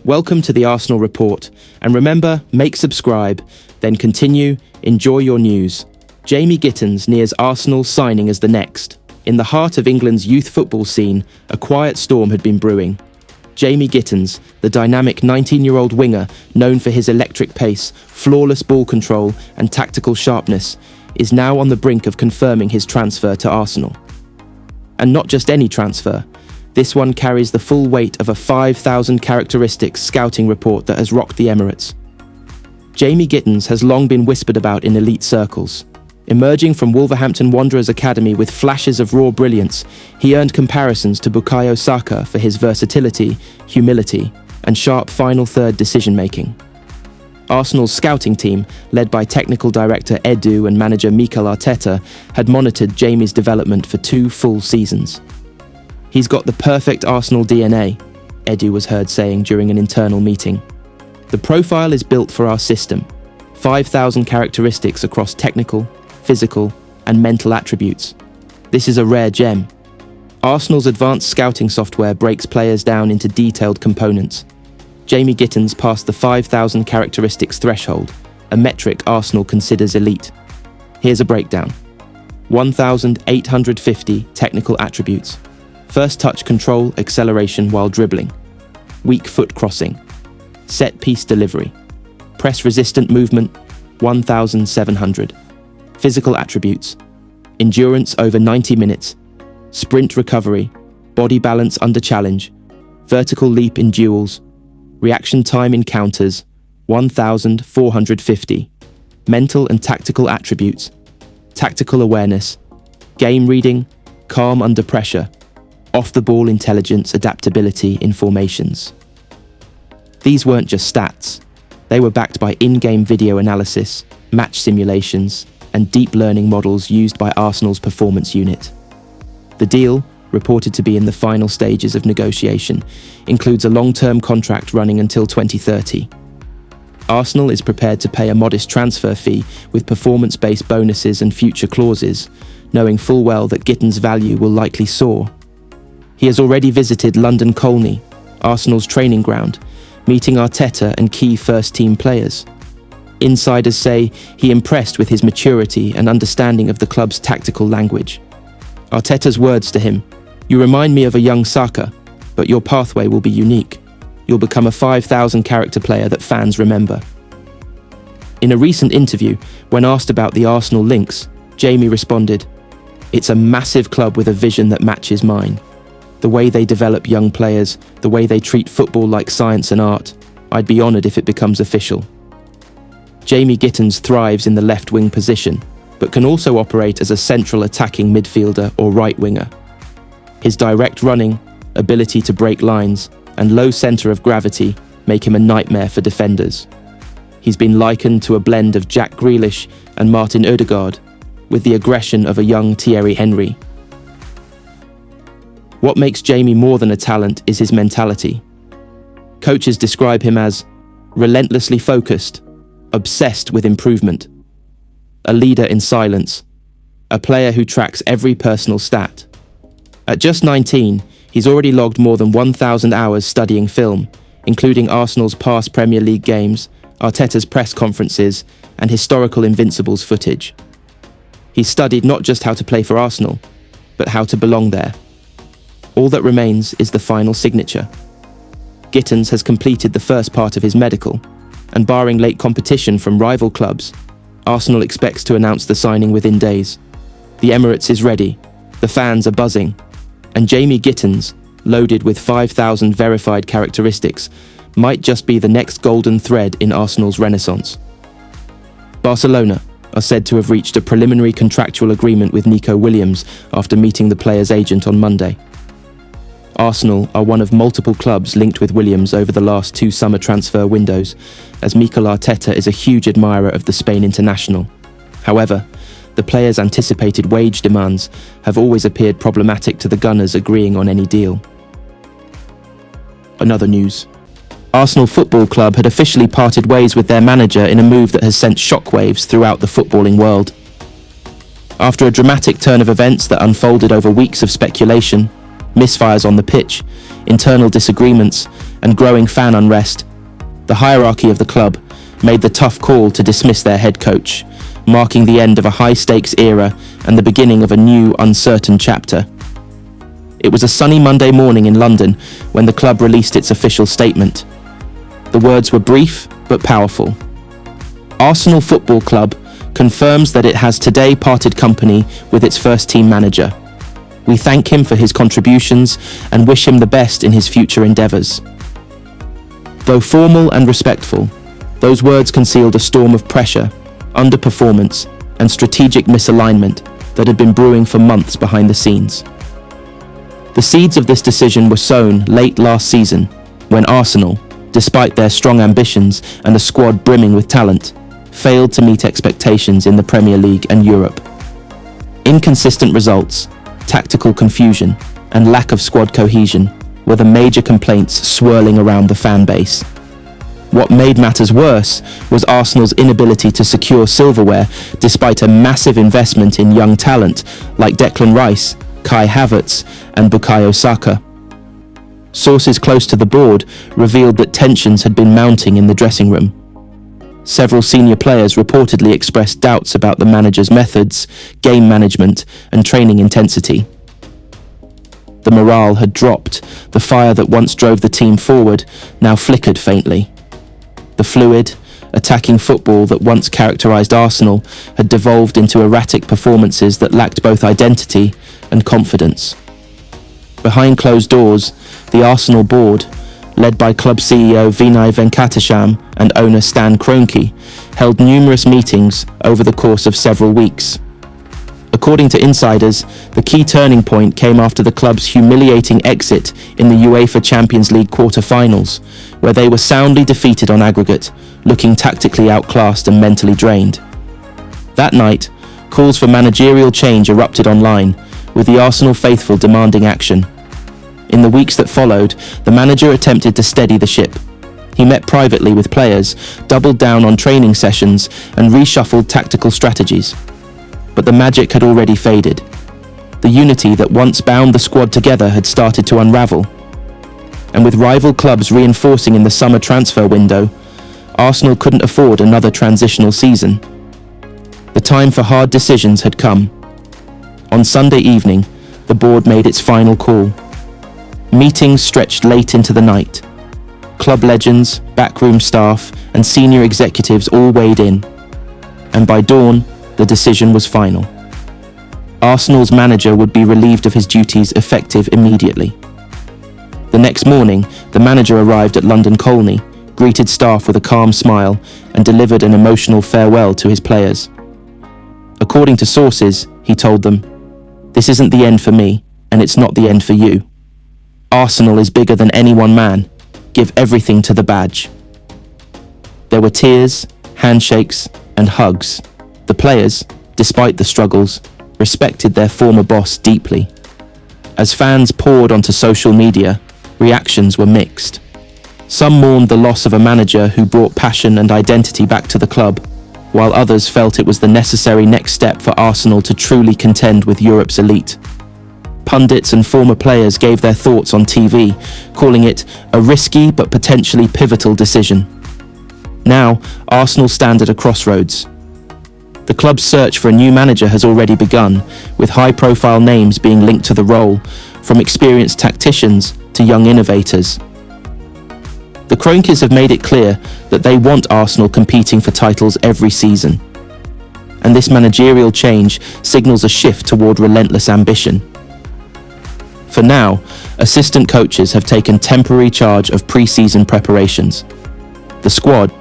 Welcome to the Arsenal Report, and remember, subscribe, then continue, enjoy your news. Jamie Gittens nears Arsenal signing as the next. In the heart of England's youth football scene, a quiet storm had been brewing. Jamie Gittens, the dynamic 19-year-old winger known for his electric pace, flawless ball control and tactical sharpness, is now on the brink of confirming his transfer to Arsenal. And not just any transfer. This one carries the full weight of a 5,000 characteristics scouting report that has rocked the Emirates. Jamie Gittens has long been whispered about in elite circles. Emerging from Wolverhampton Wanderers Academy with flashes of raw brilliance, he earned comparisons to Bukayo Saka for his versatility, humility, and sharp final third decision-making. Arsenal's scouting team, led by technical director Edu and manager Mikel Arteta, had monitored Jamie's development for 2 full seasons. "He's got the perfect Arsenal DNA," Edu was heard saying during an internal meeting. "The profile is built for our system. 5,000 characteristics across technical, physical, and mental attributes. This is a rare gem. Arsenal's advanced scouting software breaks players down into detailed components. Jamie Gittens passed the 5,000 characteristics threshold, a metric Arsenal considers elite. Here's a breakdown. 1,850 technical attributes. First touch control, acceleration while dribbling. Weak foot crossing. Set piece delivery. Press resistant movement, 1,700. Physical attributes. Endurance over 90 minutes. Sprint recovery. Body balance under challenge. Vertical leap in duels. Reaction time in counters, 1,450. Mental and tactical attributes. Tactical awareness. Game reading. Calm under pressure. Off-the-ball intelligence, adaptability in formations. These weren't just stats. They were backed by in-game video analysis, match simulations, and deep learning models used by Arsenal's performance unit. The deal, reported to be in the final stages of negotiation, includes a long-term contract running until 2030. Arsenal is prepared to pay a modest transfer fee with performance-based bonuses and future clauses, knowing full well that Gittens' value will likely soar. He has already visited London Colney, Arsenal's training ground, meeting Arteta and key first-team players. Insiders say he impressed with his maturity and understanding of the club's tactical language. Arteta's words to him, "You remind me of a young Saka, but your pathway will be unique. You'll become a 5,000 character player that fans remember." In a recent interview, when asked about the Arsenal links, Jamie responded, "It's a massive club with a vision that matches mine. The way they develop young players, the way they treat football like science and art, I'd be honoured if it becomes official." Jamie Gittens thrives in the left-wing position, but can also operate as a central attacking midfielder or right winger. His direct running, ability to break lines, and low centre of gravity make him a nightmare for defenders. He's been likened to a blend of Jack Grealish and Martin Ødegaard, with the aggression of a young Thierry Henry. What makes Jamie more than a talent is his mentality. Coaches describe him as relentlessly focused, obsessed with improvement, a leader in silence, a player who tracks every personal stat. At just 19, he's already logged more than 1,000 hours studying film, including Arsenal's past Premier League games, Arteta's press conferences, and historical Invincibles footage. He's studied not just how to play for Arsenal, but how to belong there. All that remains is the final signature. Gittens has completed the first part of his medical, and barring late competition from rival clubs, Arsenal expects to announce the signing within days. The Emirates is ready, the fans are buzzing, and Jamie Gittens, loaded with 5,000 verified characteristics, might just be the next golden thread in Arsenal's renaissance. Barcelona are said to have reached a preliminary contractual agreement with Nico Williams after meeting the player's agent on Monday. Arsenal are one of multiple clubs linked with Williams over the last 2 summer transfer windows, as Mikel Arteta is a huge admirer of the Spain international. However, the player's anticipated wage demands have always appeared problematic to the Gunners agreeing on any deal. Another news. Arsenal Football Club had officially parted ways with their manager in a move that has sent shockwaves throughout the footballing world. After a dramatic turn of events that unfolded over weeks of speculation, misfires on the pitch, internal disagreements, and growing fan unrest, the hierarchy of the club made the tough call to dismiss their head coach, marking the end of a high-stakes era and the beginning of a new, uncertain chapter. It was a sunny Monday morning in London when the club released its official statement. The words were brief but powerful. Arsenal Football Club confirms that it has today parted company with its first-team manager. We thank him for his contributions and wish him the best in his future endeavours. Though formal and respectful, those words concealed a storm of pressure, underperformance, and strategic misalignment that had been brewing for months behind the scenes. The seeds of this decision were sown late last season, when Arsenal, despite their strong ambitions and a squad brimming with talent, failed to meet expectations in the Premier League and Europe. Inconsistent results, tactical confusion, and lack of squad cohesion were the major complaints swirling around the fan base. What made matters worse was Arsenal's inability to secure silverware despite a massive investment in young talent like Declan Rice, Kai Havertz, and Bukayo Saka. Sources close to the board revealed that tensions had been mounting in the dressing room. Several senior players reportedly expressed doubts about the manager's methods, game management, and training intensity. The morale had dropped. The fire that once drove the team forward now flickered faintly. The fluid, attacking football that once characterised Arsenal had devolved into erratic performances that lacked both identity and confidence. Behind closed doors, the Arsenal board, led by club CEO Vinay Venkatesham and owner Stan Kroenke, held numerous meetings over the course of several weeks. According to insiders, the key turning point came after the club's humiliating exit in the UEFA Champions League quarter-finals, where they were soundly defeated on aggregate, looking tactically outclassed and mentally drained. That night, calls for managerial change erupted online, with the Arsenal faithful demanding action. In the weeks that followed, the manager attempted to steady the ship. He met privately with players, doubled down on training sessions, and reshuffled tactical strategies. But the magic had already faded. The unity that once bound the squad together had started to unravel. And with rival clubs reinforcing in the summer transfer window, Arsenal couldn't afford another transitional season. The time for hard decisions had come. On Sunday evening, the board made its final call. Meetings stretched late into the night. Club legends, backroom staff, and senior executives all weighed in. And by dawn, the decision was final. Arsenal's manager would be relieved of his duties effective immediately. The next morning, the manager arrived at London Colney, greeted staff with a calm smile, and delivered an emotional farewell to his players. According to sources, he told them, "This isn't the end for me, and it's not the end for you. Arsenal is bigger than any one man. Give everything to the badge." There were tears, handshakes, and hugs. The players, despite the struggles, respected their former boss deeply. As fans poured onto social media, reactions were mixed. Some mourned the loss of a manager who brought passion and identity back to the club, while others felt it was the necessary next step for Arsenal to truly contend with Europe's elite. Pundits and former players gave their thoughts on TV, calling it a risky but potentially pivotal decision. Now, Arsenal stand at a crossroads. The club's search for a new manager has already begun, with high-profile names being linked to the role, from experienced tacticians to young innovators. The Kroenkes have made it clear that they want Arsenal competing for titles every season. And this managerial change signals a shift toward relentless ambition. For now, assistant coaches have taken temporary charge of pre-season preparations. The squad,